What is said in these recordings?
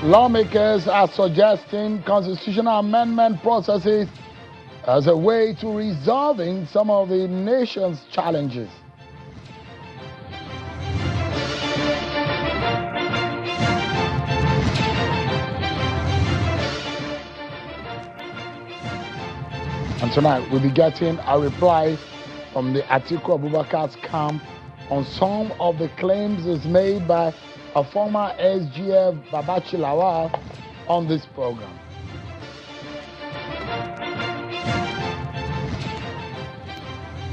Lawmakers are suggesting constitutional amendment processes as a way to resolving some of the nation's challenges. And tonight we'll be getting a reply from the Atiku Abubakar's camp on some of the claims is made by a former SGF Babachir Lawal on this program.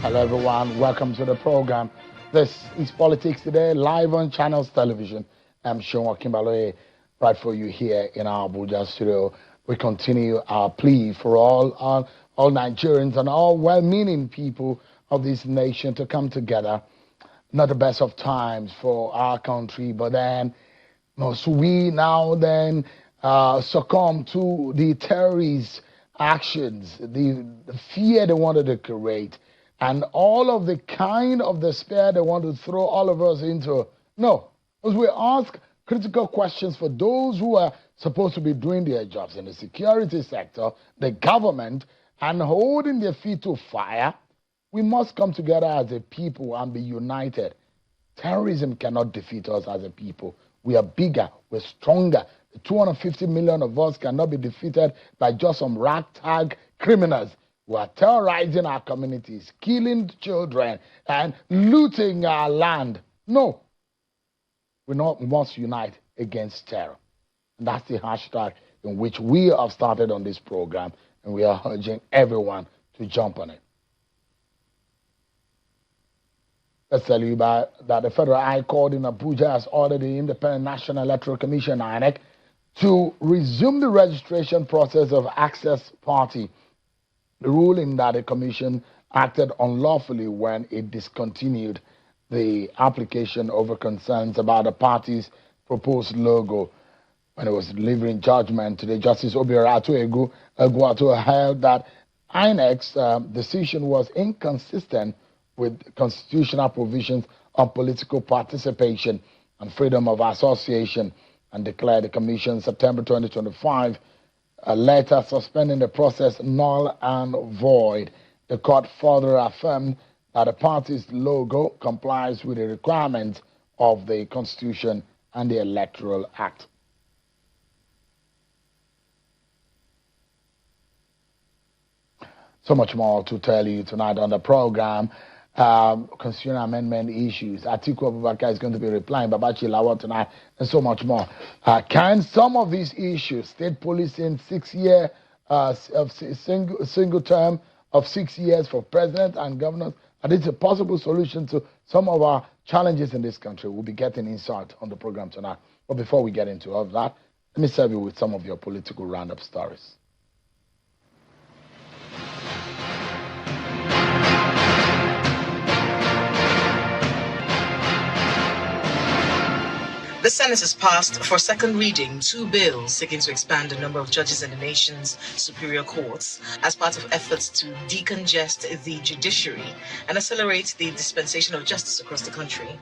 Hello everyone, welcome to the program. This is Politics Today, live on Channels Television. I'm Sean Kimbaloye, right for you here in our Abuja studio. We continue our plea for all Nigerians and all well-meaning people of this nation to come together. Not the best of times for our country, but then must we now then succumb to the terrorist actions, the fear they wanted to create, and all of the kind of despair they want to throw all of us into? No, because we ask critical questions for those who are supposed to be doing their jobs in the security sector, the government, and holding their feet to fire. We must come together as a people and be united. Terrorism cannot defeat us as a people. We are bigger, we're stronger. The 250 million of us cannot be defeated by just some ragtag criminals who are terrorizing our communities, killing children, and looting our land. No, we must unite against terror. And that's the hashtag in which we have started on this program, and we are urging everyone to jump on it. Let's tell you that the Federal High Court in Abuja has ordered the Independent National Electoral Commission, INEC, to resume the registration process of Access Party, ruling that the commission acted unlawfully when it discontinued the application over concerns about the party's proposed logo. When it was delivering judgment today, Justice Obiora Atuegu held that INEC's decision was inconsistent with constitutional provisions on political participation and freedom of association, and declared the commission September 2025 a letter suspending the process null and void. The court further affirmed that the party's logo complies with the requirements of the Constitution and the Electoral Act. So much more to tell you tonight on the program. Constitutional amendment issues. Atiku Abubakar is going to be replying, Babachir Lawal tonight, and so much more. Can some of these issues, state policing, 6 year single term of 6 years for president and governors, and it's a possible solution to some of our challenges in this country? We'll be getting insight on the program tonight. But before we get into all of that, let me serve you with some of your political roundup stories. The Senate has passed for second reading 2 bills seeking to expand the number of judges in the nation's superior courts as part of efforts to decongest the judiciary and accelerate the dispensation of justice across the country.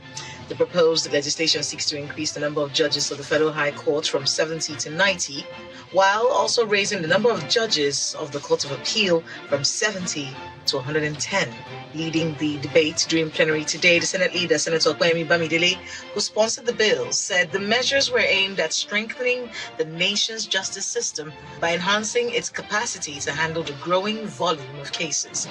The proposed legislation seeks to increase the number of judges of the Federal High Court from 70 to 90, while also raising the number of judges of the Court of Appeal from 70 to 110. Leading the debate during plenary today, the Senate leader, Senator Kwame Bamidele, who sponsored the bill, said the measures were aimed at strengthening the nation's justice system by enhancing its capacity to handle the growing volume of cases.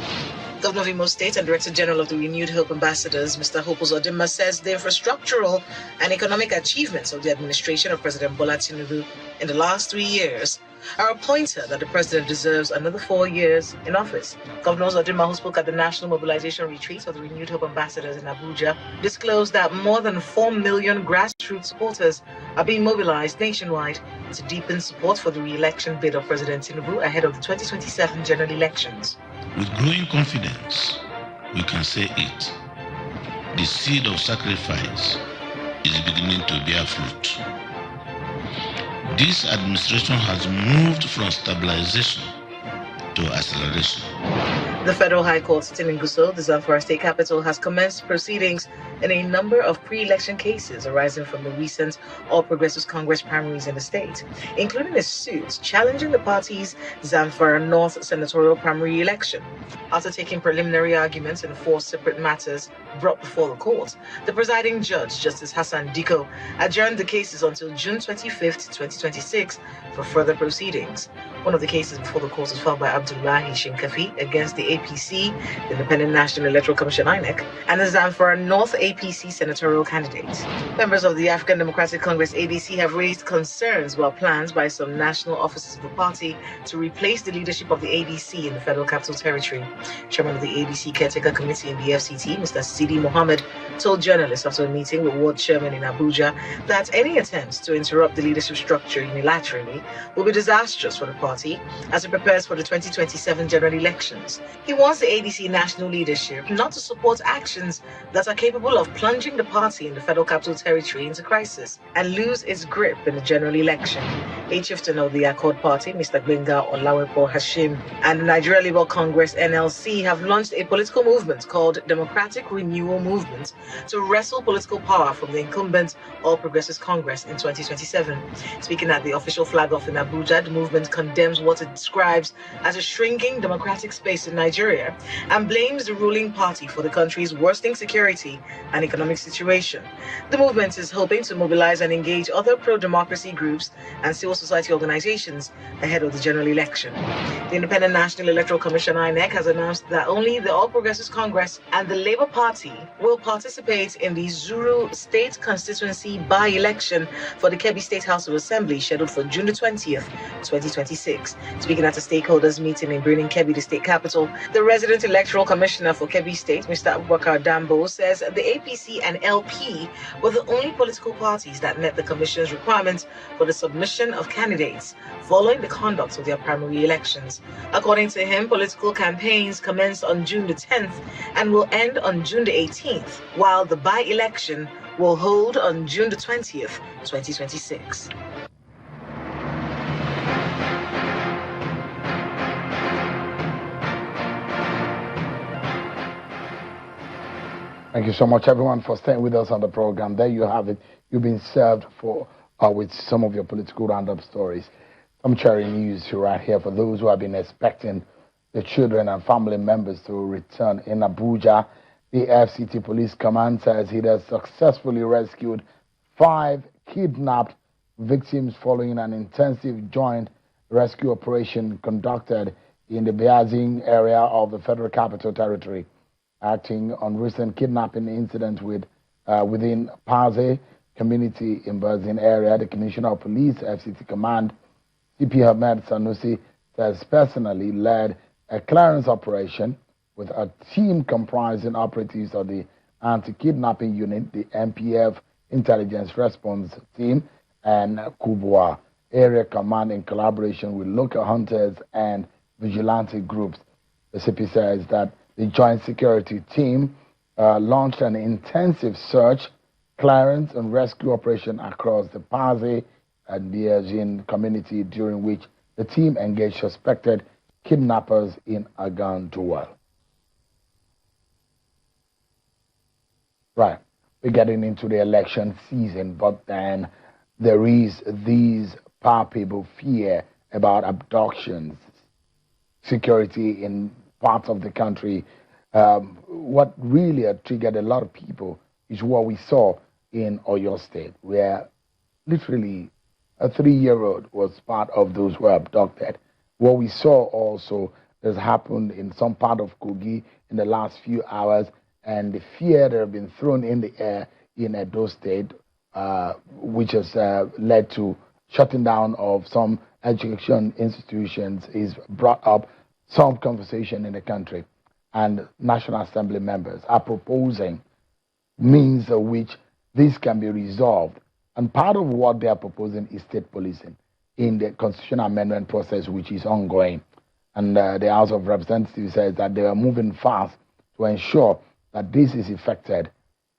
Governor of Imo State and Director General of the Renewed Hope Ambassadors, Mr. Hope Uzodimma, says the infrastructural and economic achievements of the administration of President Bola Tinubu in the last 3 years are a pointer that the president deserves another 4 years in office. Governor Uzodimma, who spoke at the National Mobilization Retreat of the Renewed Hope Ambassadors in Abuja, disclosed that more than 4 million grassroots supporters are being mobilized nationwide to deepen support for the re-election bid of President Tinubu ahead of the 2027 general elections. With growing confidence, we can say it. The seed of sacrifice is beginning to bear fruit. This administration has moved from stabilization to acceleration. The Federal High Court sitting in Gusau, the Zamfara State capital, has commenced proceedings in a number of pre-election cases arising from the recent All Progressives Congress primaries in the state, including a suit challenging the party's Zamfara North senatorial primary election. After taking preliminary arguments in 4 separate matters brought before the court, the presiding judge, Justice Hassan Diko, adjourned the cases until June 25th, 2026 for further proceedings. One of the cases before the court was filed by Abdullahi Shinkafi against the APC, the Independent National Electoral Commission (INEC), and the Zamfara North APC senatorial candidate. Members of the African Democratic Congress (ADC) have raised concerns about plans by some national officers of the party to replace the leadership of the ADC in the Federal Capital Territory. Chairman of the ADC Caretaker Committee in the FCT, Mr. Sidi Mohammed, told journalists after a meeting with Ward Chairman in Abuja that any attempts to interrupt the leadership structure unilaterally will be disastrous for the party as it prepares for the 2027 general elections. He wants the ADC national leadership not to support actions that are capable of plunging the party in the Federal Capital Territory into crisis and lose its grip in the general election. A chieftain of the Accord Party, Mr. Gbenga Olawepo Hashim, and the Nigeria Labour Congress (NLC) have launched a political movement called Democratic Renewal Movement to wrestle political power from the incumbent All Progressives Congress in 2027. Speaking at the official flag-off in Abuja, the movement condemns what it describes as a shrinking democratic space in Nigeria and blames the ruling party for the country's worsening security and economic situation. The movement is hoping to mobilize and engage other pro-democracy groups and civil society organizations ahead of the general election. The Independent National Electoral Commission (INEC) has announced that only the All Progressives Congress and the Labour Party will participate in the Zuru State Constituency by-election for the Kebbi State House of Assembly scheduled for June the 20th, 2026. Speaking at a stakeholders meeting in Birnin Kebbi, the state capital, the resident electoral commissioner for Kebbi State, Mr. Abubakar Dambo, says the APC and LP were the only political parties that met the commission's requirements for the submission of candidates following the conduct of their primary elections. According to him, political campaigns commenced on June the 10th and will end on June the 18th, while the by-election will hold on June the 20th, 2026. Thank you so much, everyone, for staying with us on the program. There you have it. You've been served with some of your political roundup stories. Some cherry news right here for those who have been expecting the children and family members to return. In Abuja, the FCT Police Command says it has successfully rescued 5 kidnapped victims following an intensive joint rescue operation conducted in the Beazing area of the Federal Capital Territory. Acting on recent kidnapping incident within Paze community in Beazing area, the Commissioner of Police, FCT Command, CP Ahmed Sanusi, has personally led a clearance operation with a team comprising operatives of the Anti-Kidnapping Unit, the MPF Intelligence Response Team, and Kubwa Area Command in collaboration with local hunters and vigilante groups. The CP says that the Joint Security Team launched an intensive search, clearance, and rescue operation across the Paze and Beazing community, during which the team engaged suspected kidnappers in a gun duel. Right, we're getting into the election season, but then there is these palpable fear about abductions, security in parts of the country. What really triggered a lot of people is what we saw in Oyo State, where literally a 3-year-old was part of those who were abducted. What we saw also has happened in some part of Kogi in the last few hours, and the fear that have been thrown in the air in Edo State, which has led to shutting down of some education institutions, is brought up some conversation in the country. And National Assembly members are proposing means of which this can be resolved. And part of what they are proposing is state policing in the constitutional amendment process, which is ongoing. And the House of Representatives says that they are moving fast to ensure that this is effected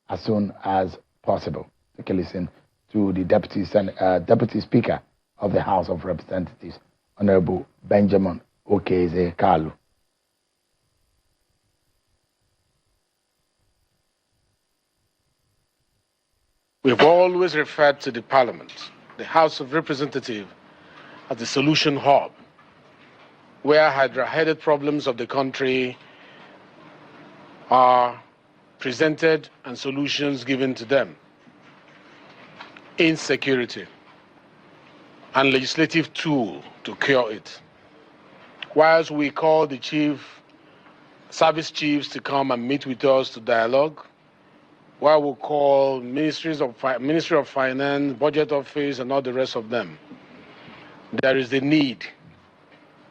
as soon as possible. Take a listen to the Deputy Speaker of the House of Representatives, Honorable Benjamin Okeze Kalu. We've always referred to the Parliament, the House of Representatives, as the solution hub, where hydra-headed problems of the country are presented and solutions given to them. Insecurity and legislative tool to cure it. Whilst we call the service chiefs to come and meet with us to dialogue, while we call Ministry of Finance, Budget Office, and all the rest of them, there is the need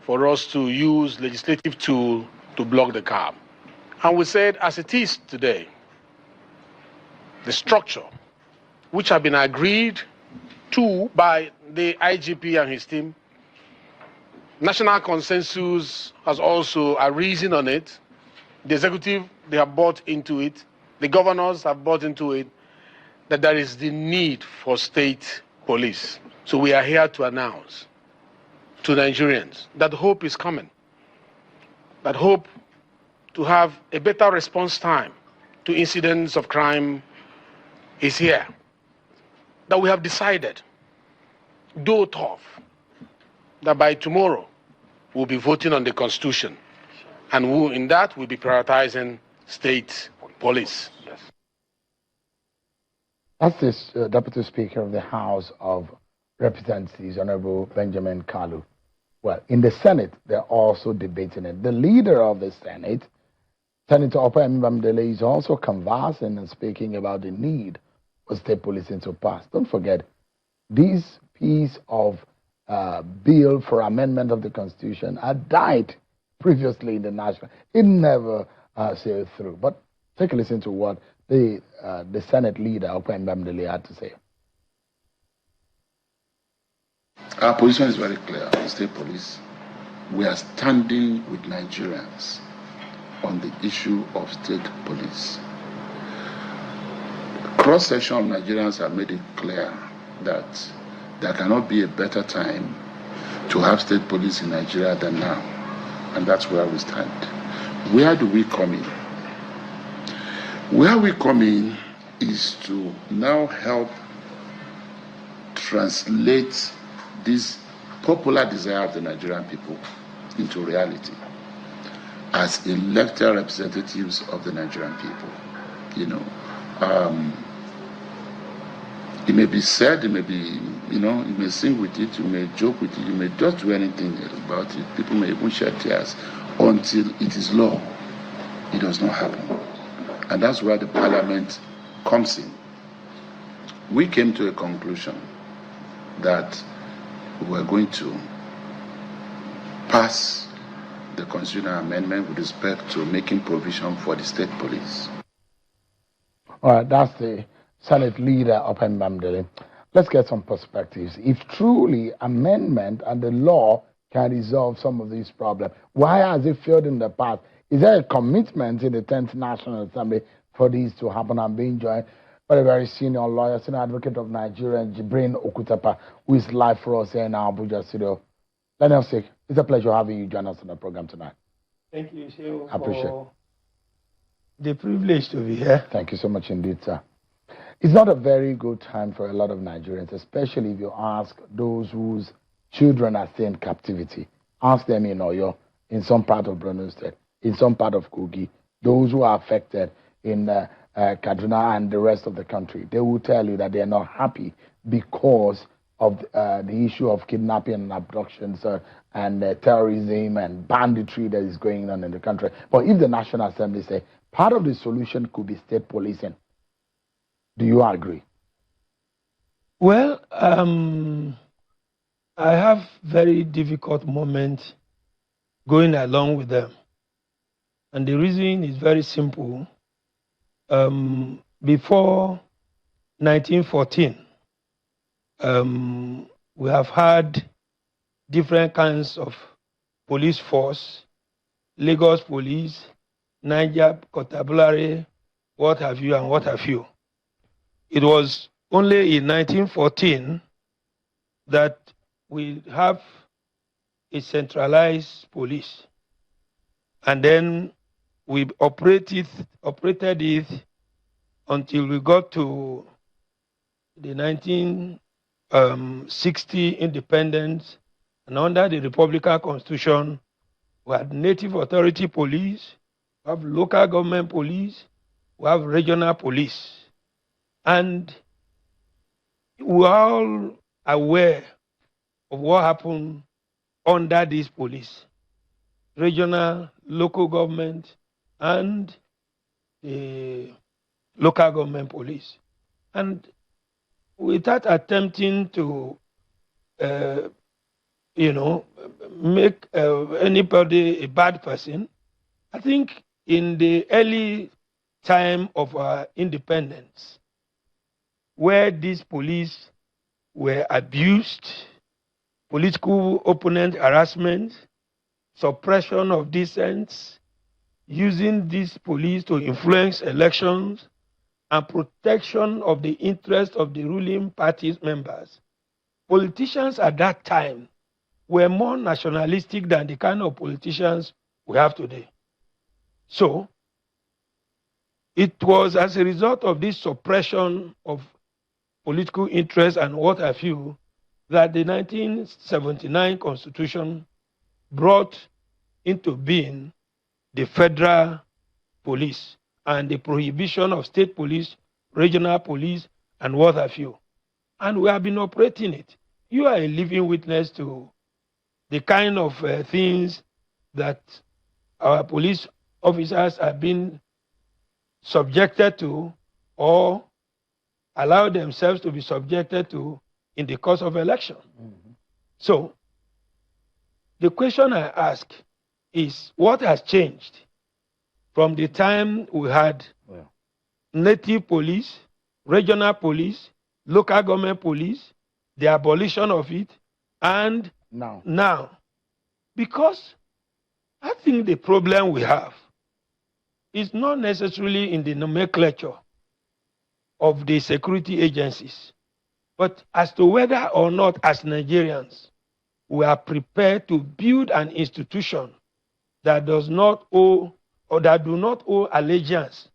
for us to use legislative tool to block the cab. And we said, as it is today, the structure which have been agreed to by the IGP and his team, national consensus has also arisen on it. The executive, they have bought into it. The governors have bought into it, that there is the need for state police. So we are here to announce to Nigerians that hope is coming, that hope to have a better response time to incidents of crime is here, that we have decided, though tough, that by tomorrow we'll be voting on the Constitution, and in that we'll be prioritizing state police. Yes. That's this Deputy Speaker of the House of Representatives, Honorable Benjamin Kalu. Well, in the Senate, they're also debating it. The leader of the Senate, Senator Okutepa Bamidele, is also conversing and speaking about the need for state policing to pass. Don't forget, this piece of bill for amendment of the Constitution had died previously in the national. It never sailed through. But take a listen to what the Senate leader, Okutepa Bamidele, had to say. Our position is very clear. The state police, we are standing with Nigerians on the issue of state police. Cross-section of Nigerians have made it clear that there cannot be a better time to have state police in Nigeria than now. And that's where we stand. Where do we come in? Where we come in is to now help translate this popular desire of the Nigerian people into reality as elected representatives of the Nigerian people. You know, it may be said, it may be, you know, you may sing with it, you may joke with it, you may just do anything about it. People may even shed tears until it is law. It does not happen. And that's where the Parliament comes in. We came to a conclusion that we were going to pass the constitutional amendment with respect to making provision for the state police. All right, that's the Senate leader, Okutepa Bamidele. Let's get some perspectives. If truly amendment and the law can resolve some of these problems, why has it failed in the past? Is there a commitment in the 10th National Assembly for these to happen? I'm being joined by a very senior lawyer, senior advocate of Nigeria, Jibrin Okutepa, who is live for us here in our Abuja studio. Daniel Sik, it's a pleasure having you join us on the program tonight. Thank you, Shehu, I appreciate for the privilege to be here. Thank you so much indeed, sir. It's not a very good time for a lot of Nigerians, especially if you ask those whose children are still in captivity. Ask them in Oyo, in some part of Borno State, in some part of Kogi, those who are affected in Kaduna and the rest of the country. They will tell you that they are not happy because of the issue of kidnapping and abductions and terrorism and banditry that is going on in the country. But if the National Assembly say part of the solution could be state policing, do you agree? Well, I have very difficult moments going along with them. And the reason is very simple. Before 1914, we have had different kinds of police force, Lagos police, Niger Constabulary, what have you and what have you. It was only in 1914 that we have a centralized police. And then we operated it until we got to the 1960 independence and under the Republican Constitution, we had native authority police, we have local government police, we have regional police. And we are all aware of what happened under these police, regional, local government, and the local government police. And without attempting to, make anybody a bad person, I think in the early time of our independence, where these police were abused, political opponent harassment, suppression of dissent, using these police to influence elections, and protection of the interests of the ruling party's members. Politicians at that time were more nationalistic than the kind of politicians we have today. So, it was as a result of this suppression of political interests and what have you that the 1979 Constitution brought into being the federal police and the prohibition of state police, regional police, and what have you. And we have been operating it. You are a living witness to the kind of things that our police officers have been subjected to or allow themselves to be subjected to in the course of election. Mm-hmm. So, the question I ask is, what has changed from the time we had native police, regional police, local government police, the abolition of it, and now? Because I think the problem we have is not necessarily in the nomenclature of the security agencies, but as to whether or not as Nigerians we are prepared to build an institution that does not owe or that do not owe allegiance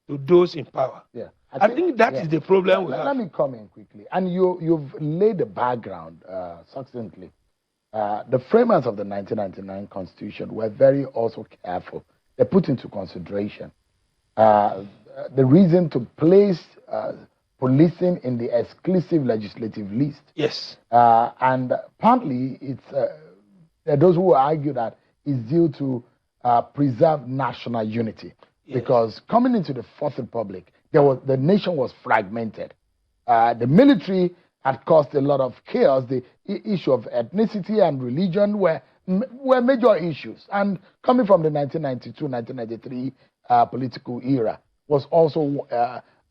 to those in power. Yeah. I think that is the problem we have. Let me come in quickly. And you've laid the background succinctly. The framers of the 1999 Constitution were very also careful. They put into consideration the reason to place policing in the exclusive legislative list. Yes. And partly it's there are those who argue that it's due to preserve national unity. Yes. Because coming into the Fourth Republic, the nation was fragmented. The military had caused a lot of chaos. The issue of ethnicity and religion were major issues. And coming from the 1992-1993 political era was also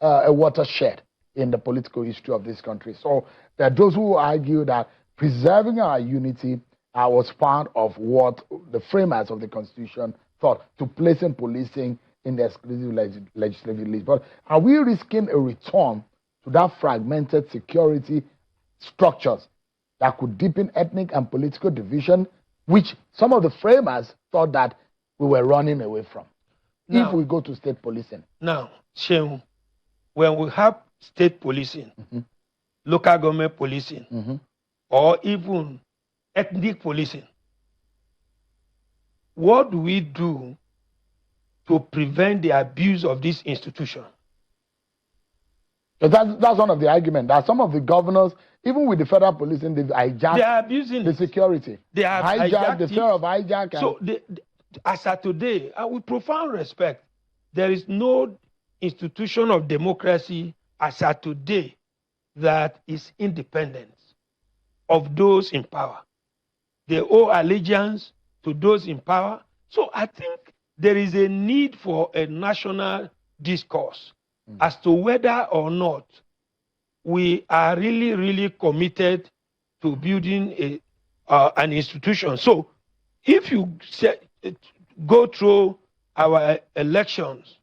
a watershed in the political history of this country. So there are those who argue that preserving our unity was part of what the framers of the Constitution thought, to placing policing in the exclusive legislative list. But are we risking a return to that fragmented security structures that could deepen ethnic and political division, which some of the framers thought that we were running away from, if we go to state policing? Now, Shehu, when we have state policing, local government policing, or even ethnic policing, what do we do to prevent the abuse of this institution? That's one of the arguments. That some of the governors, even with the federal policing, they've hijacked they are abusing the security. They have hijacked the fear of hijack. So, as of today, with profound respect, there is no institution of democracy as of today that is independent of those in power. They owe allegiance to those in power. So I think there is a need for a national discourse as to whether or not we are really, really committed to building an institution. So if you go through our elections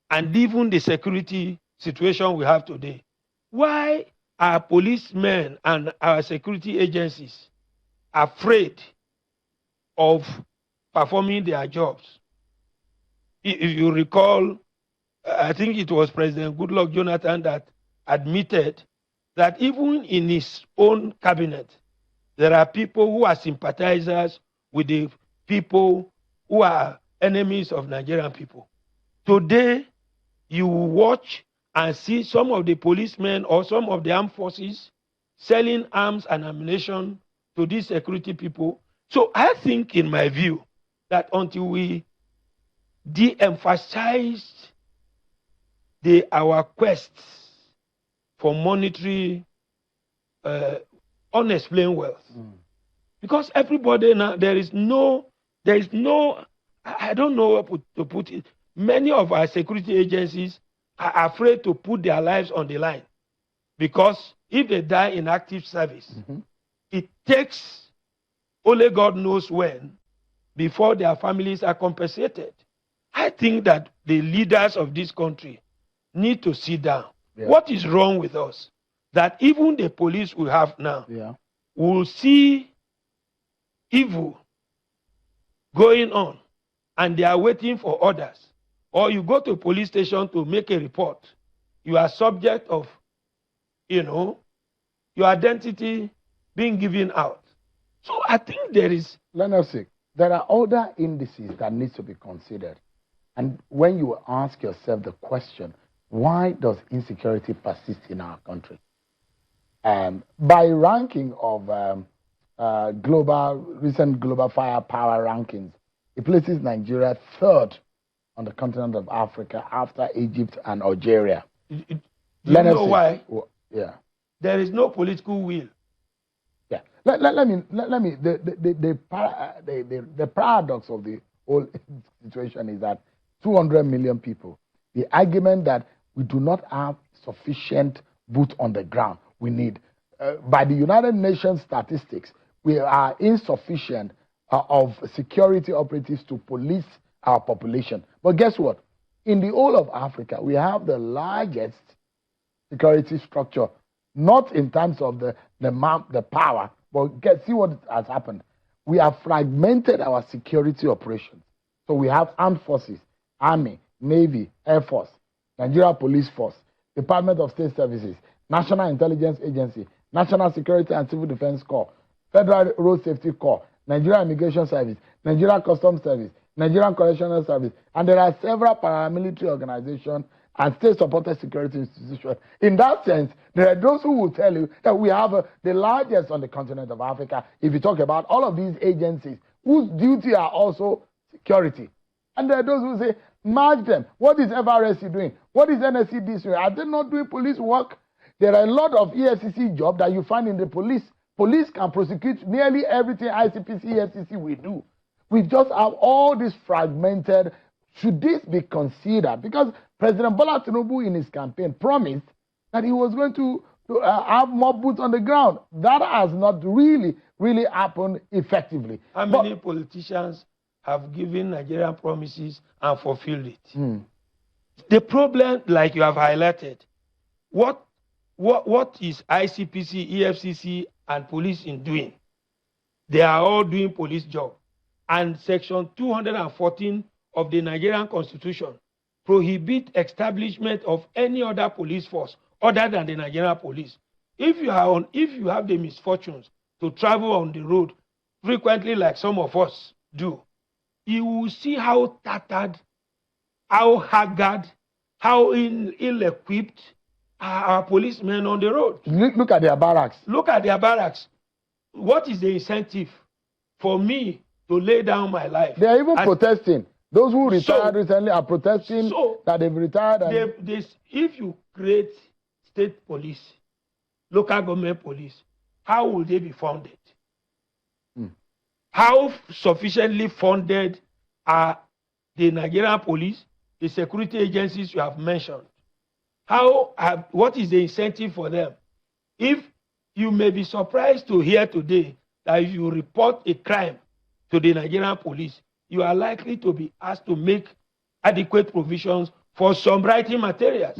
and even the security situation we have today, why are policemen and our security agencies afraid of performing their jobs? If you recall, I think it was President Goodluck Jonathan that admitted that even in his own cabinet, there are people who are sympathizers with the people who are enemies of Nigerian people. Today, you watch and see some of the policemen or some of the armed forces selling arms and ammunition to these security people. So I think, in my view, that until we de-emphasize our quests for monetary unexplained wealth, because everybody now, there is no, I don't know what to put it. Many of our security agencies are afraid to put their lives on the line, because if they die in active service, it takes only God knows when before their families are compensated. I think that the leaders of this country need to sit down. Yeah. What is wrong with us? That even the police we have now will see evil going on and they are waiting for orders. Or you go to a police station to make a report, you are subject of, your identity being given out. So I think there is... There are other indices that need to be considered. And when you ask yourself the question, why does insecurity persist in our country? By ranking of recent global firepower rankings, it places Nigeria third on the continent of Africa after Egypt and Algeria. Do you know why? Yeah. There is no political will. Yeah. Let me. The paradox of the whole situation is that 200 million people. The argument that we do not have sufficient boots on the ground. We need, by the United Nations statistics, we are insufficient of security operatives to police our population. But guess what? In the whole of Africa, we have the largest security structure, not in terms of the power, but see what has happened. We have fragmented our security operations. So we have armed forces, Army, Navy, Air Force, Nigeria Police Force, Department of State Services, National Intelligence Agency, National Security and Civil Defense Corps, Federal Road Safety Corps, Nigeria Immigration Service, Nigeria Customs Service, Nigerian Correctional Service, and there are several paramilitary organizations and state-supported security institutions. In that sense, there are those who will tell you that we have the largest on the continent of Africa, if you talk about all of these agencies, whose duty are also security. And there are those who say, merge them. What is FRSC doing? What is NSC doing? Are they not doing police work? There are a lot of EFCC jobs that you find in the police. Police can prosecute nearly everything ICPC, EFCC will do. We just have all this fragmented. Should this be considered? Because President Bola Tinubu in his campaign promised that he was going to have more boots on the ground. That has not really happened effectively. How many politicians have given Nigerian promises and fulfilled it? The problem, like you have highlighted, what is ICPC, EFCC, and police in doing? They are all doing police job. And Section 214 of the Nigerian Constitution prohibit establishment of any other police force other than the Nigerian police. If you have the misfortunes to travel on the road frequently, like some of us do, you will see how tattered, how haggard, how ill-equipped are our policemen on the road. Look at their barracks. Look at their barracks. What is the incentive for me to lay down my life? They are even protesting. Those who retired recently are protesting that they've retired. If you create state police, local government police, how will they be funded? How sufficiently funded are the Nigerian police, the security agencies you have mentioned? What is the incentive for them? If you may be surprised to hear today that if you report a crime to the Nigerian police, you are likely to be asked to make adequate provisions for some writing materials.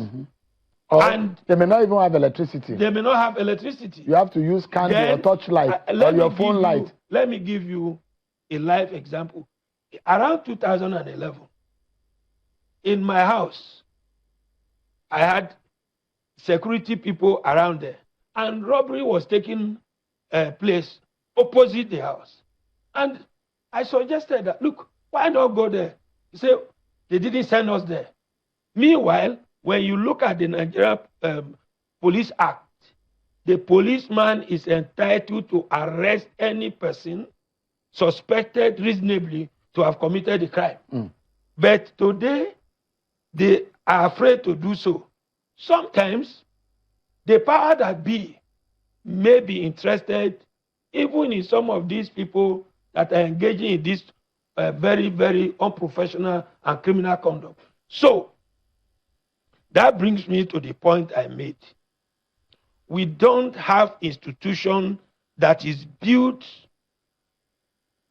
And they may not even have electricity. They may not have electricity. You have to use candle or torchlight or your phone light. Let me give you a live example. Around 2011, in my house, I had security people around there. And robbery was taking place opposite the house. And I suggested that, look, why not go there? He said, they didn't send us there. Meanwhile, when you look at the Nigeria Police Act, the policeman is entitled to arrest any person suspected reasonably to have committed a crime. But today, they are afraid to do so. Sometimes, the power that be may be interested even in some of these people that are engaging in this very, very unprofessional and criminal conduct. So, that brings me to the point I made. We don't have institution that is built,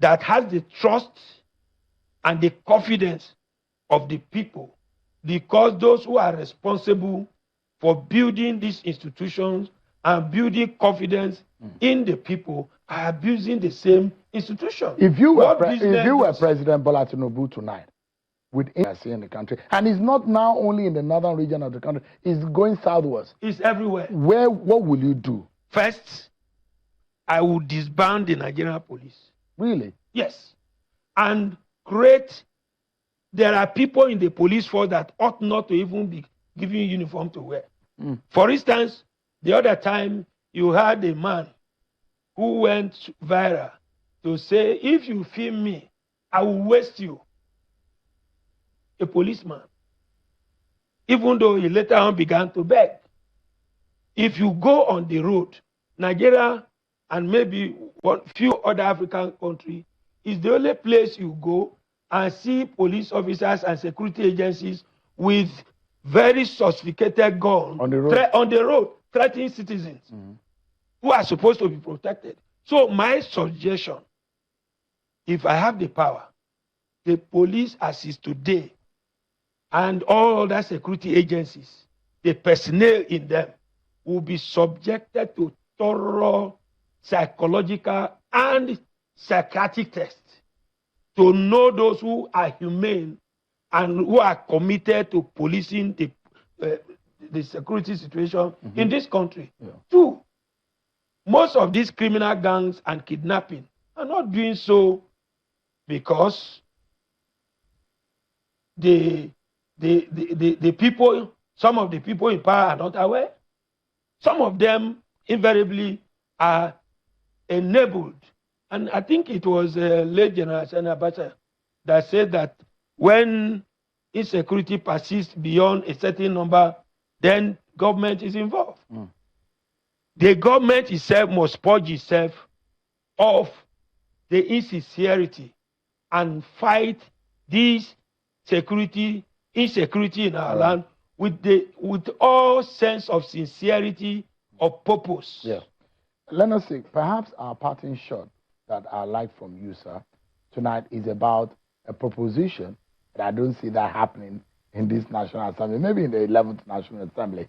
that has the trust and the confidence of the people, because those who are responsible for building these institutions and building confidence in the people are abusing the same institution. If you were President Bola Tinubu tonight, with in the country, and it's not now only in the northern region of the country, it's going southwards. It's everywhere. What will you do? First, I will disband the Nigerian police. Really? Yes. And there are people in the police force that ought not to even be given uniform to wear. For instance, the other time you had a man who went viral to say, if you film me, I will waste you. A policeman. Even though he later on began to beg. If you go on the road, Nigeria and maybe a few other African countries is the only place you go and see police officers and security agencies with very sophisticated guns on the road threatening citizens who are supposed to be protected. So my suggestion, if I have the power, the police as is today and all other security agencies, the personnel in them will be subjected to thorough psychological and psychiatric tests to know those who are humane and who are committed to policing the security situation in this country. Two, most of these criminal gangs and kidnapping are not doing so because the people, some of the people in power are not aware. Some of them invariably are enabled. And I think it was late General Babachir that said that when insecurity persists beyond a certain number, then government is involved. The government itself must purge itself of the insincerity and fight this insecurity in our land with all sense of sincerity of purpose. Yeah. Let us see, perhaps our parting shot that I'd like from you, sir, tonight is about a proposition, but I don't see that happening in this National Assembly, maybe in the 11th National Assembly.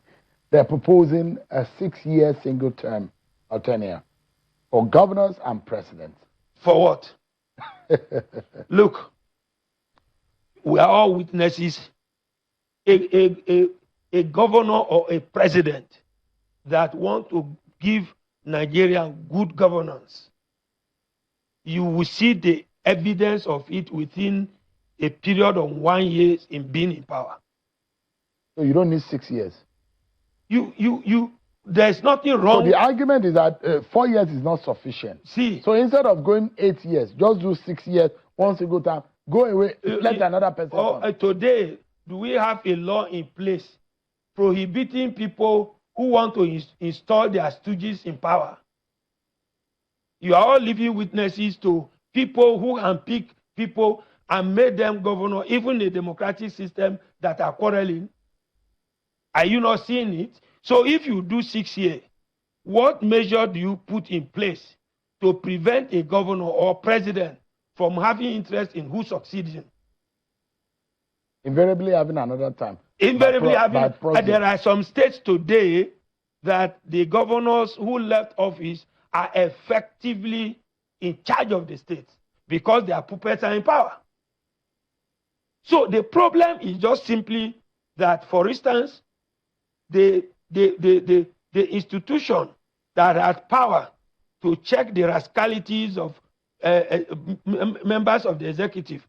They're proposing a 6-year single term or tenure for governors and presidents. For what? Look, we are all witnesses. A governor or a president that want to give Nigeria good governance, you will see the evidence of it within a period of 1 year in being in power. So you don't need 6 years. There's nothing wrong. So the argument is that 4 years is not sufficient. See. So instead of going 8 years, just do 6 years, one single time, go away, let another person. Today, do we have a law in place prohibiting people who want to install their stooges in power? You are all living witnesses to people who handpick people and made them governor, even the democratic system that are quarreling. Are you not seeing it? So if you do 6 years, what measure do you put in place to prevent a governor or president from having interest in who succeeds him? Invariably having another time. Invariably having. There are some states today that the governors who left office are effectively in charge of the state because their puppets are in power. So the problem is just simply that, for instance, the the institution that has power to check the rascalities of members of the executive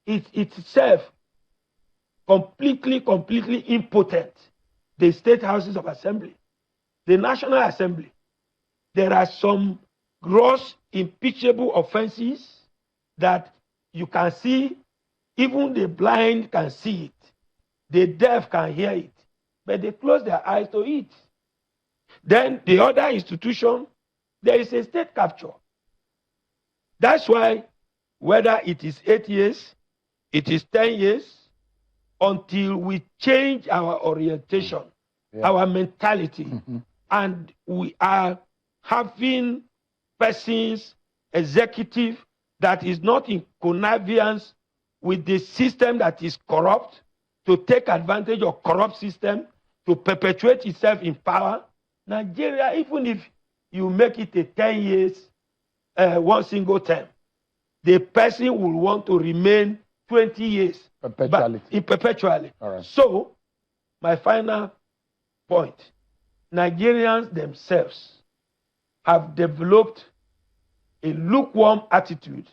is itself completely impotent. The state houses of assembly, the National Assembly, there are some gross impeachable offenses that you can see, even the blind can see it, the deaf can hear it, but they close their eyes to it. Then the other institution, there is a state capture. That's why whether it is 8 years, it is 10 years, until we change our orientation, our mentality, and we are having persons, executive, that is not in connivance with the system that is corrupt, to take advantage of corrupt system, to perpetuate itself in power. Nigeria, even if you make it a 10 years, one single term, the person will want to remain 20 years. Perpetually. All right. So, my final point, Nigerians themselves have developed a lukewarm attitude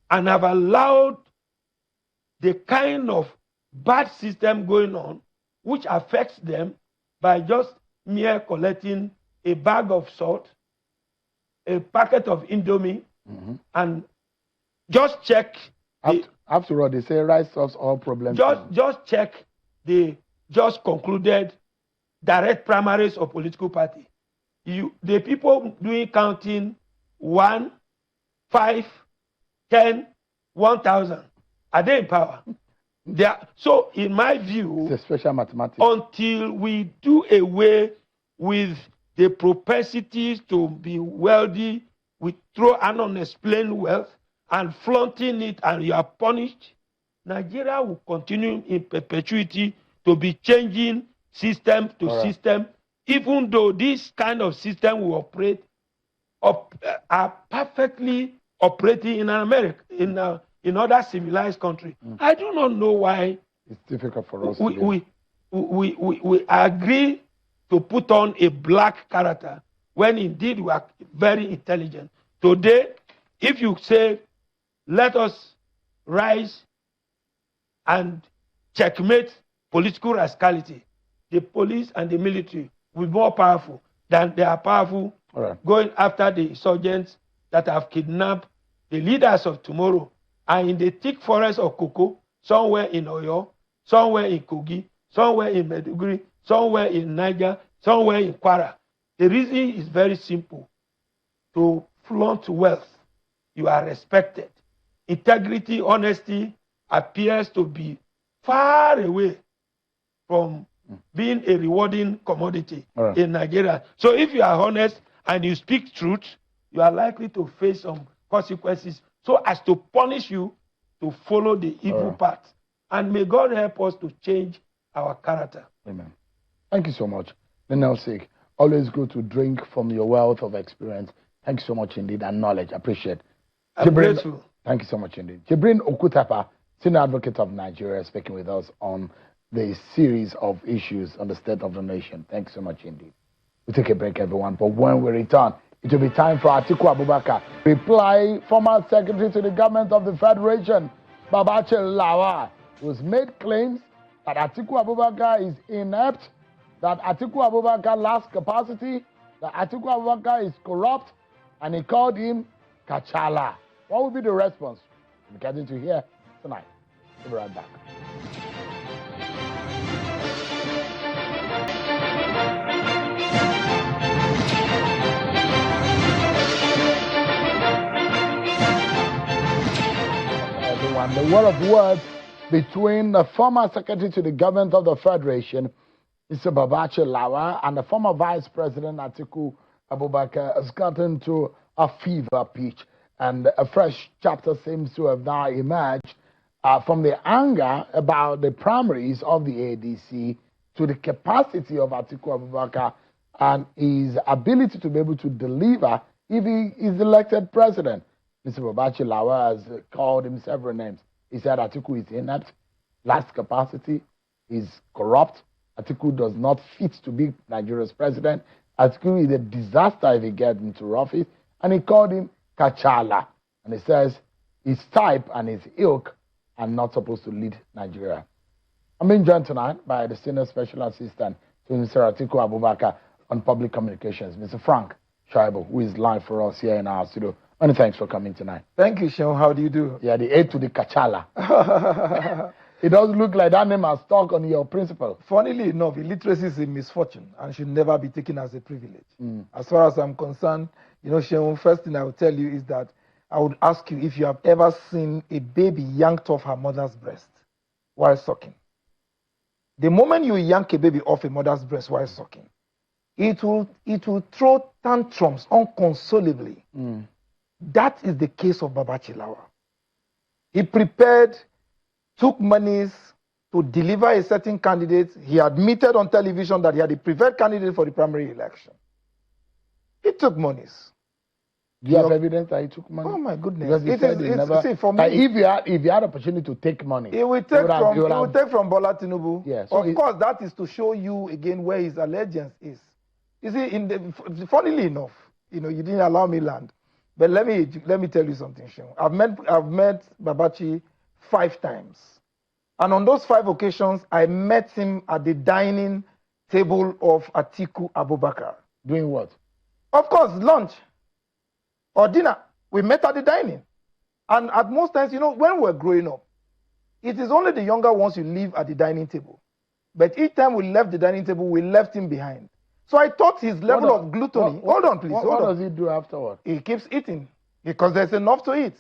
and have allowed the kind of bad system going on, which affects them by just mere collecting a bag of salt, a packet of Indomie, and just check. After all, they say rice solves all problems. Just check the just concluded direct primaries of political party. The people doing counting 1, 5, 10, 1,000, are they in power? So, in my view, it's a special mathematics. Until we do away with the propensities to be wealthy, we throw an unexplained wealth and flaunting it, and you are punished, Nigeria will continue in perpetuity to be changing system to system, even though this kind of system will operate are perfectly operating in America, in other civilized countries. I do not know why it's difficult for us. We agree to put on a black character when indeed we are very intelligent. Today, if you say, let us rise and checkmate political rascality, the police and the military will be more powerful than they are powerful going after the insurgents that have kidnapped the leaders of tomorrow and in the thick forest of cocoa, somewhere in Oyo, somewhere in Kogi, somewhere in Maiduguri, somewhere in Niger, somewhere in Kwara. The reason is very simple. To flaunt wealth, you are respected. Integrity, honesty appears to be far away from being a rewarding commodity in Nigeria. So if you are honest and you speak truth, you are likely to face some consequences so as to punish you to follow the evil path. And may God help us to change our character. Amen. Thank you so much. Nelsik, always good to drink from your wealth of experience. Thank you so much indeed, and knowledge. I appreciate it. I'm grateful. Thank you so much indeed. Jibrin Okutepa, Senior Advocate of Nigeria, speaking with us on the series of issues on the state of the nation. Thanks so much indeed. We'll take a break, everyone. But when we return, it will be time for Atiku Abubakar reply, former secretary to the government of the Federation, Babachir Lawal, who's made claims that Atiku Abubakar is inept, that Atiku Abubakar lacks capacity, that Atiku Abubakar is corrupt, and he called him Kachala. What will be the response? We're getting to hear tonight. We'll be right back. Everyone, the war of words between the former secretary to the government of the Federation, Mr. Babachir Lawal, and the former Vice President Atiku Abubakar has gotten to a fever pitch, and a fresh chapter seems to have now emerged from the anger about the primaries of the ADC to the capacity of Atiku Abubakar and his ability to be able to deliver if he is elected president. Mr. Babachir Lawal has called him several names. He said Atiku is inept, lacks capacity, is corrupt, Atiku does not fit to be Nigeria's president. Atiku is a disaster if he gets into office. And he called him Kachala. And he says his type and his ilk are not supposed to lead Nigeria. I'm being joined tonight by the Senior Special Assistant to Mr. Atiku Abubakar on Public Communications, Mr. Frank Shaibu, who is live for us here in our studio. Many thanks for coming tonight. Thank you, Sean. How do you do? Yeah, the A to the Kachala. It does look like that name has stuck on your principal. Funnily enough, illiteracy is a misfortune and should never be taken as a privilege. As far as I'm concerned, Sean, first thing I will tell you is that I would ask you if you have ever seen a baby yanked off her mother's breast while sucking. The moment you yank a baby off a mother's breast while sucking, it will throw tantrums unconsolably. That is the case of Babachir Lawal. He prepared, took monies to deliver a certain candidate. He admitted on television that he had a preferred candidate for the primary election. He took monies. Do you have evidence that he took money? Oh my goodness! Because he said he never. See, for me, if you had opportunity to take money, he will take from Bola Tinubu. Yeah, so of course, that is to show you again where his allegiance is. You see, funnily enough, you didn't allow me land. But let me tell you something, Sean. I've met Babachir 5 times. And on those 5 occasions, I met him at the dining table of Atiku Abubakar. Doing what? Of course, lunch or dinner. We met at the dining. And at most times, when we're growing up, it is only the younger ones who live at the dining table. But each time we left the dining table, we left him behind. So I thought his level of gluttony. Hold on, please. What does he do afterward? He keeps eating because there's enough to eat.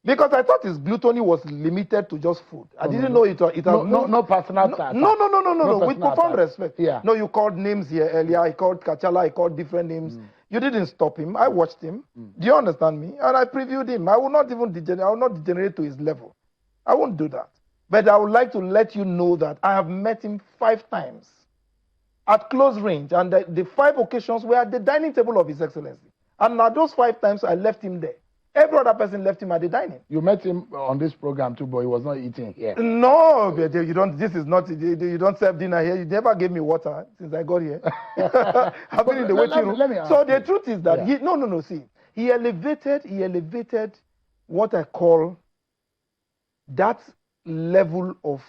Because I thought his gluttony was limited to just food. I didn't know it has no personal attack. No. With profound respect. Yeah. No, you called names here earlier. I called Kachala. I called different names. You didn't stop him. I watched him. Do you understand me? And I previewed him. I will not even degenerate. I will not degenerate to his level. I won't do that. But I would like to let you know that I have met him 5 times at close range, and the 5 occasions were at the dining table of His Excellency. And now those 5 times I left him there. Every other person left him at the dining. You met him on this program too, but he was not eating here. No, you don't. This is not. You don't serve dinner here. You never gave me water since I got here. I've been in the waiting room. So the truth is that See, he elevated what I call that level of,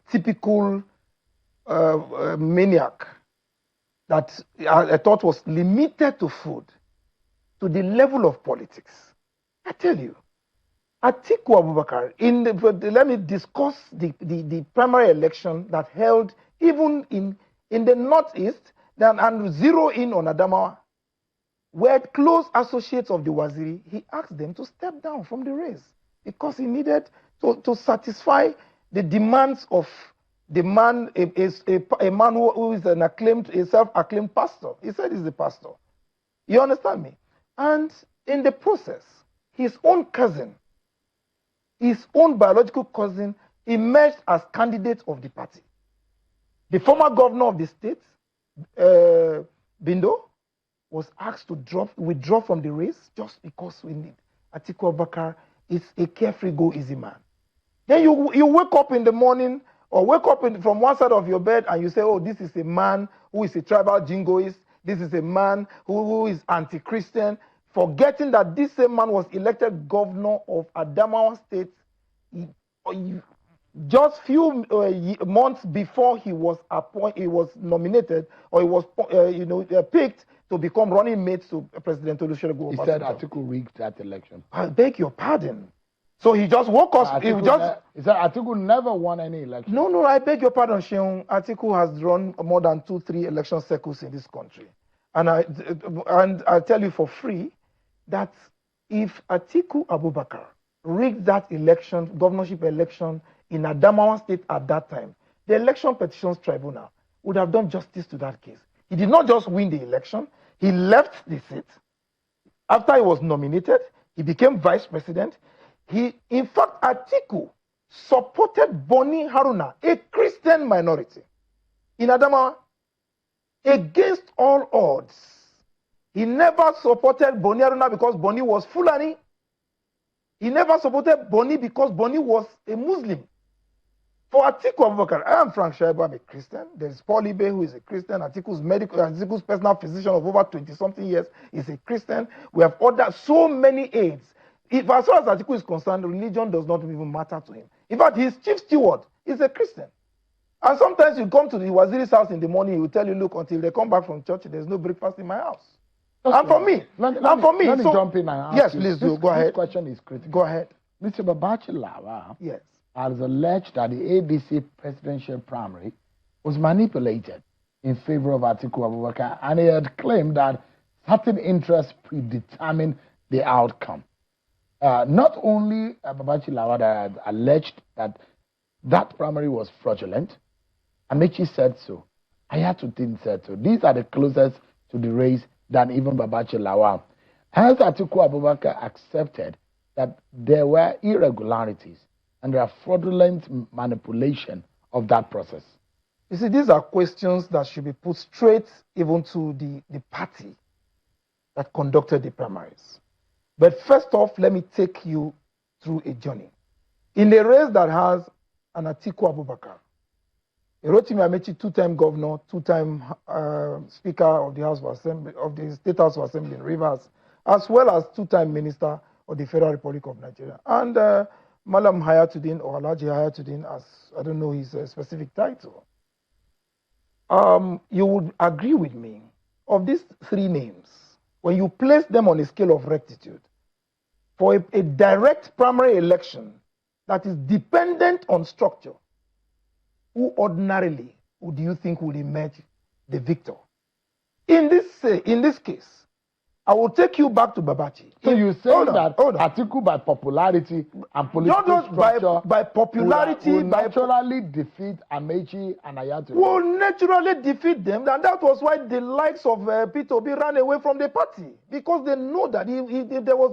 typical maniac that I thought was limited to food, to the level of politics. I tell you, Atiku Abubakar, let me discuss the primary election that held even in the Northeast, and zero in on Adamawa, where close associates of the Waziri, he asked them to step down from the race because he needed to satisfy the demands of the man, a man who is a self-acclaimed pastor. He said he's a pastor. You understand me? And in the process, his own cousin, his own biological cousin, emerged as candidate of the party. The former governor of the state, Bindo, was asked to withdraw from the race just because we need. Atiku Abubakar is a carefree, go easy man. Then you wake up in the morning or wake up from one side of your bed and you say, oh, this is a man who is a tribal jingoist. This is a man who is anti-Christian, forgetting that this same man was elected governor of Adamawa State just few months before he was nominated, or he was picked to become running mate to President Olusegun Obasanjo. He said Atiku rigged that election. I beg your pardon. So he just woke us. He said Atiku never won any election. No, I beg your pardon, Sheung. Atiku has run more than 2-3 election cycles in this country. And I tell you for free that if Atiku Abubakar rigged that election, governorship election in Adamawa State at that time, the Election Petitions Tribunal would have done justice to that case. He did not just win the election, he left the seat. After he was nominated, he became vice president. In fact, Atiku supported Boni Haruna, a Christian minority, in Adamawa, against all odds. He never supported Boni Haruna because Boni was Fulani. He never supported Boni because Boni was a Muslim. For Atiku Abubakar, I am Frank Shaibu, I'm a Christian. There's Paul Ibe, who is a Christian. Atiku's personal physician of over 20-something years is a Christian. We have ordered so many aids. If, as far as Atiku is concerned, religion does not even matter to him. In fact, his chief steward is a Christian. And sometimes you come to the Waziri's house in the morning, he will tell you, look, until they come back from church, there's no breakfast in my house. That's and for me, let me jump in and ask yes, you. please do. Go ahead. This question is critical. Go ahead. Mr. Babachir Lawal yes. has alleged that the ADC presidential primary was manipulated in favor of Atiku Abubakar, and he had claimed that certain interests predetermined the outcome. Not only Babachir Lawal had alleged that that primary was fraudulent, Amechi said so. Ayatollah said so. These are the closest to the race than even Babachir Lawal. Has Atiku Abubakar accepted that there were irregularities and there are fraudulent manipulation of that process? You see, these are questions that should be put straight even to the party that conducted the primaries. But first off, let me take you through a journey. In a race that has an Atiku Abubakar, Rotimi Amechi, two-time governor, two-time Speaker of the House of Assembly, of the State House of Assembly in Rivers, as well as two-time Minister of the Federal Republic of Nigeria, and Malam Hayatuddin or Alhaji Hayatuddin, as I don't know his specific title. You would agree with me, of these three names, when you place them on a scale of rectitude, for a direct primary election that is dependent on structure, who ordinarily do you think will emerge the victor? In this case, I will take you back to Babachir. So you say that Atiku by popularity and political structure by popularity, will naturally defeat Amechi and Ayatollah. Will naturally defeat them, and that was why the likes of Peter Obi ran away from the party, because they know that there was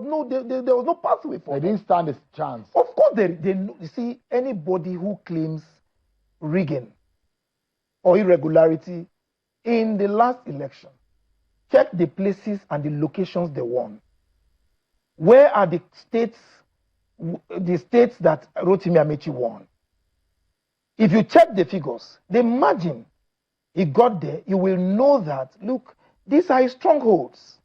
no pathway for them. They didn't stand a chance. Of course, they you see, anybody who claims rigging or irregularity in the last election, check the places and the locations they won. Where are the states that Rotimi Amechi won? If you check the figures, the margin he got there, you will know that, look, these are his strongholds.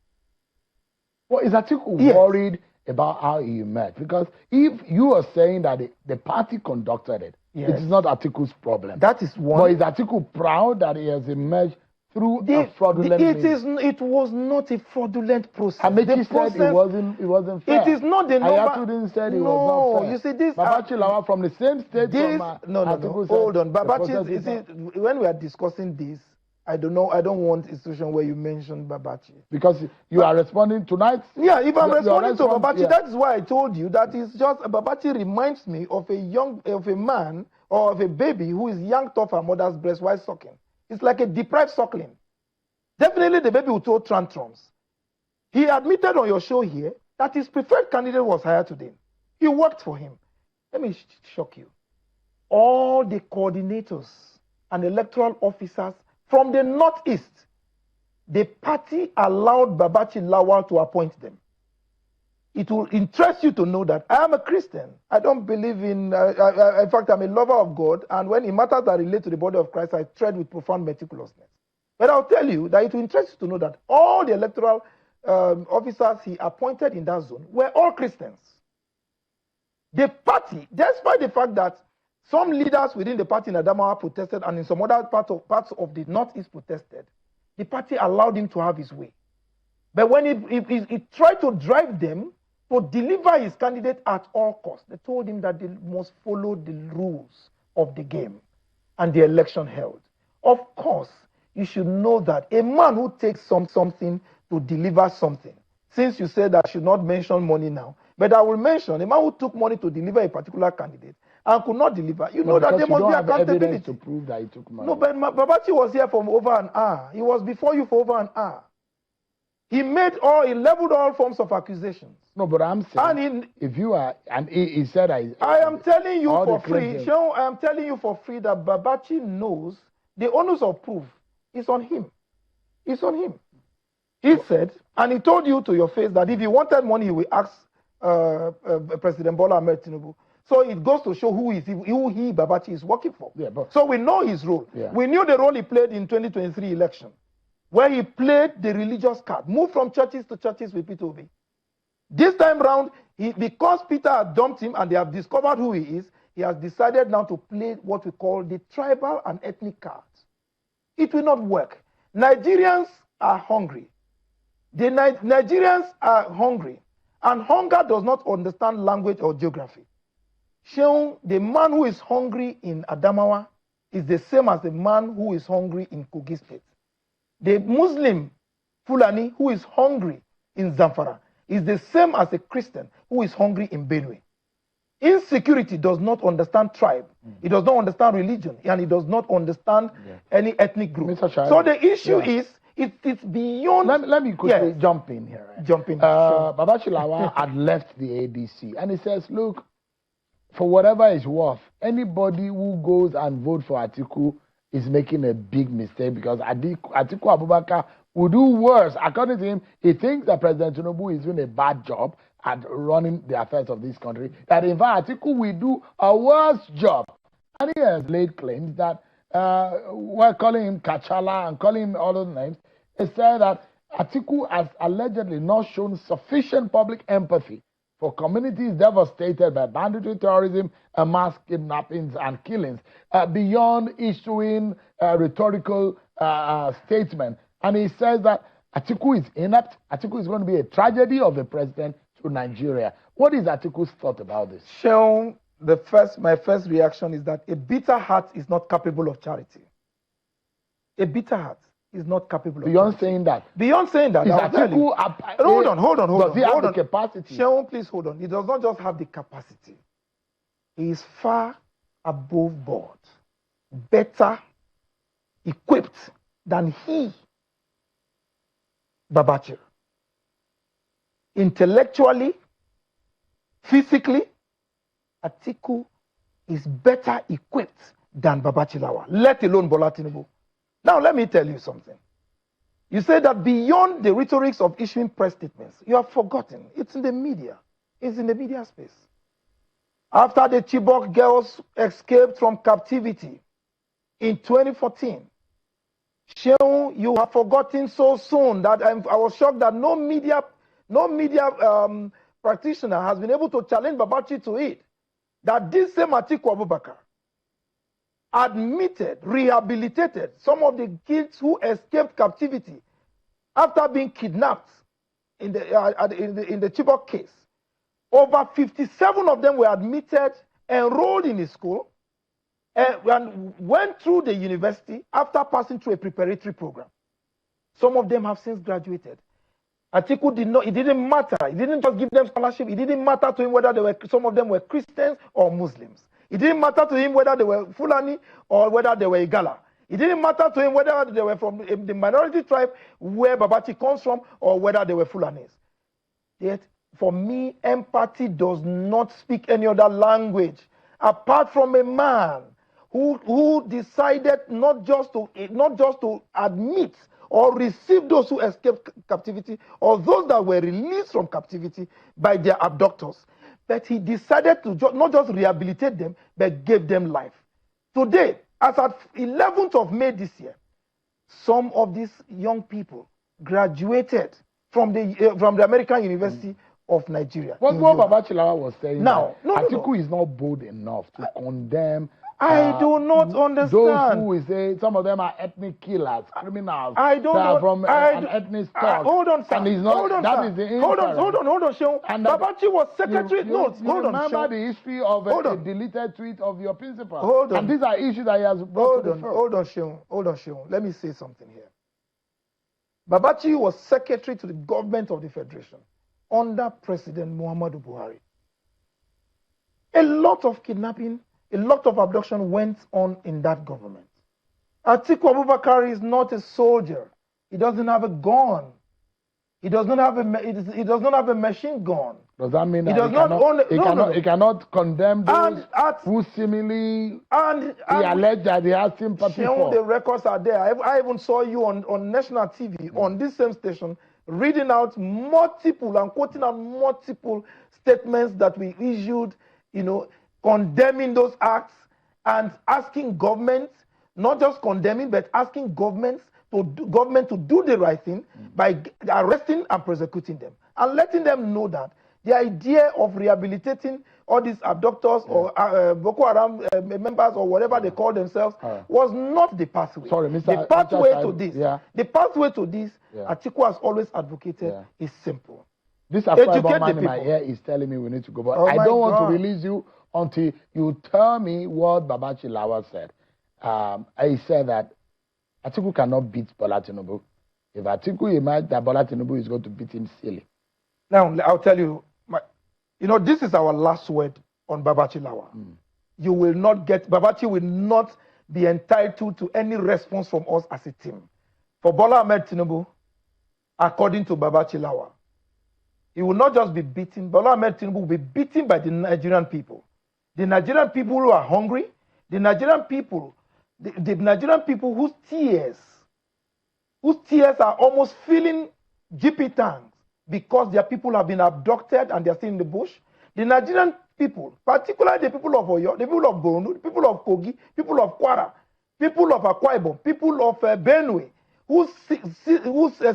Well, is Atiku worried about how he emerged? Because if you are saying that the party conducted it, it is not Atiku's problem. That is one. But is Atiku proud that he has emerged through a fraudulent It was not a fraudulent process. Amechi said it wasn't fair. It is not the number. Ayatollah said it was not fair. You see, this Babachir Lawal from the same state. No. Hold on, Babachir. You see, when we are discussing this, I don't want a situation where you mention Babachir. Because you are responding tonight. Yeah, if I'm responding to Babachir, that is why I told you that it's just Babachir reminds me of a man or of a baby who is yanked off her mother's breast while sucking. It's like a deprived suckling. Definitely the baby will throw tantrums. He admitted on your show here that his preferred candidate was Hayatuddin. He worked for him. Let me shock you. All the coordinators and electoral officers from the Northeast, the party allowed Babachir Lawal to appoint them. It will interest you to know that I am a Christian. I don't believe in, in fact, I'm a lover of God, and when it matters that relate to the body of Christ, I tread with profound meticulousness. But I'll tell you that it will interest you to know that all the electoral officers he appointed in that zone were all Christians. The party, despite the fact that some leaders within the party in Adamawa protested and in some other parts of the Northeast protested, the party allowed him to have his way. But when he tried to drive them to deliver his candidate at all costs, they told him that they must follow the rules of the game, and the election held. Of course, you should know that a man who takes something to deliver something, since you said I should not mention money now, but I will mention a man who took money to deliver a particular candidate and could not deliver, you know that there must be accountability. To prove that he took money. No, but Babachir was here for over an hour. He was before you for over an hour. He leveled all forms of accusations. No, but I'm saying, if you are, and he said, I am telling you for free, Sean, I am telling you for free that Babachir knows the onus of proof is on him. It's on him. He said, and he told you to your face that if he wanted money, he will ask President Bola Ahmed Tinubu. So it goes to show who he Babachir is working for. Yeah, but so we know his role. Yeah. We knew the role he played in 2023 election, where he played the religious card, moved from churches to churches with Peter Obi. This time round, because Peter had dumped him and they have discovered who he is, he has decided now to play what we call the tribal and ethnic cards. It will not work. Nigerians are hungry. The Nigerians are hungry. And hunger does not understand language or geography. Sheung, the man who is hungry in Adamawa is the same as the man who is hungry in Kogi State. The Muslim Fulani who is hungry in Zamfara is the same as a Christian who is hungry in Benue. Insecurity does not understand tribe. It does not understand religion, and it does not understand any ethnic group. So the issue is, it's beyond... Let me quickly jump in here. Right? Jump in. Babachir Lawal had left the ADC, and he says, look, for whatever it's worth, anybody who goes and votes for Atiku is making a big mistake, because Atiku Abubakar will do worse. According to him, he thinks that President Tinubu is doing a bad job at running the affairs of this country, that in fact Atiku will do a worse job. And he has laid claims that we're calling him Kachala and calling him all those names. He said that Atiku has allegedly not shown sufficient public empathy for communities devastated by banditry, terrorism, and mass kidnappings and killings, beyond issuing rhetorical statements. And he says that Atiku is inept. Atiku is going to be a tragedy of the president to Nigeria. What is Atiku's thought about this? Sheung, my first reaction is that a bitter heart is not capable of charity. A bitter heart is not capable of Beyond charity. saying that. Beyond saying that. Is Atiku hold on. Does he have the capacity? Sheung, please hold on. He does not just have the capacity. He is far above board, better equipped than Babachir. Intellectually, physically, Atiku is better equipped than Babachir Lawal, let alone Bola Tinubu. Now, let me tell you something. You say that beyond the rhetorics of issuing press statements, you have forgotten. It's in the media. It's in the media space. After the Chibok girls escaped from captivity in 2014, Sheung, you have forgotten so soon that I was shocked that no media practitioner has been able to challenge Babachir to it. That this same Atiku Abubakar admitted, rehabilitated some of the kids who escaped captivity after being kidnapped in the Chibok case. Over 57 of them were admitted, enrolled in a school, and went through the university after passing through a preparatory program. Some of them have since graduated. Atiku did not, it didn't matter. He didn't just give them scholarship. It didn't matter to him whether some of them were Christians or Muslims. It didn't matter to him whether they were Fulani or whether they were Igala. It didn't matter to him whether they were from the minority tribe where Babachir comes from or whether they were Fulanis. Yet, for me, empathy does not speak any other language apart from a man who decided not just to admit or receive those who escaped captivity or those that were released from captivity by their abductors. But he decided to not just rehabilitate them, but gave them life. Today, as at 11th of May this year, some of these young people graduated from the American University of Nigeria. What Babachir Lawal was saying, now, Atiku is not bold enough to condemn. I do not understand. Those who say some of them are ethnic killers, criminals. I don't know. From an ethnic stock. Hold on, sir. And he's not, hold on, that sir. is the hold on, Sheung. Babachir was secretary. Hold on, remember the history of a deleted tweet of your principal. Hold on. And these are issues that he has brought to the front. Hold on, Sheung. Let me say something here. Babachir was secretary to the government of the Federation under President Muhammadu Buhari. A lot of kidnapping, a lot of abduction went on in that government. Atiku Abubakar is not a soldier. He doesn't have a gun. He does not have a machine gun. Does that mean that he cannot condemn those who seemingly he alleged that he has sympathy for? The records are there. I even saw you on national TV on this same station reading out multiple and quoting out multiple statements that we issued, condemning those acts and asking governments, not just condemning, but asking government to do the right thing by arresting and prosecuting them and letting them know that the idea of rehabilitating all these abductors or Boko Haram members or whatever they call themselves was not the pathway. Sorry, Mr. The pathway to this, the pathway to this, Atiku has always advocated is simple. This Akwa man in my ear is telling me we need to go, but I don't want to release you until you tell me what Babachir Lawal said. I said that Atiku cannot beat Bola Tinubu. If Atiku imagines that Bola Tinubu is going to beat him silly. Now, I'll tell you, this is our last word on Babachir Lawal. You will not get, Babachir will not be entitled to any response from us as a team. For Bola Ahmed Tinubu, according to Babachir Lawal, he will not just be beaten, Bola Ahmed Tinubu will be beaten by the Nigerian people. The Nigerian people who are hungry, the Nigerian people, the Nigerian people whose tears are almost filling GP tanks because their people have been abducted and they are still in the bush. The Nigerian people, particularly the people of Oyo, the people of Borno, the people of Kogi, people of Kwara, people of Akwa Ibom, people of Benue, whose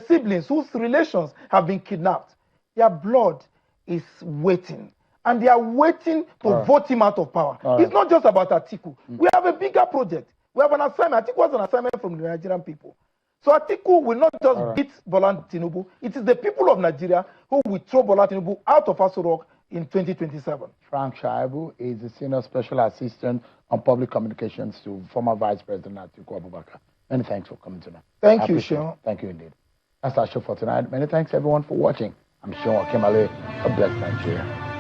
siblings, whose relations have been kidnapped. Their blood is waiting. And they are waiting to vote him out of power. It's not just about Atiku. We have a bigger project. We have an assignment. Atiku was an assignment from the Nigerian people. So Atiku will not just beat Bola Tinubu. It is the people of Nigeria who will throw Bola Tinubu out of Aso Rock in 2027. Frank Shaibu is the Senior Special Assistant on Public Communications to former Vice President Atiku Abubakar. Many thanks for coming tonight. Thank you, Sean. Thank you indeed. That's our show for tonight. Many thanks everyone for watching. I'm Sean Okemale. God bless Nigeria.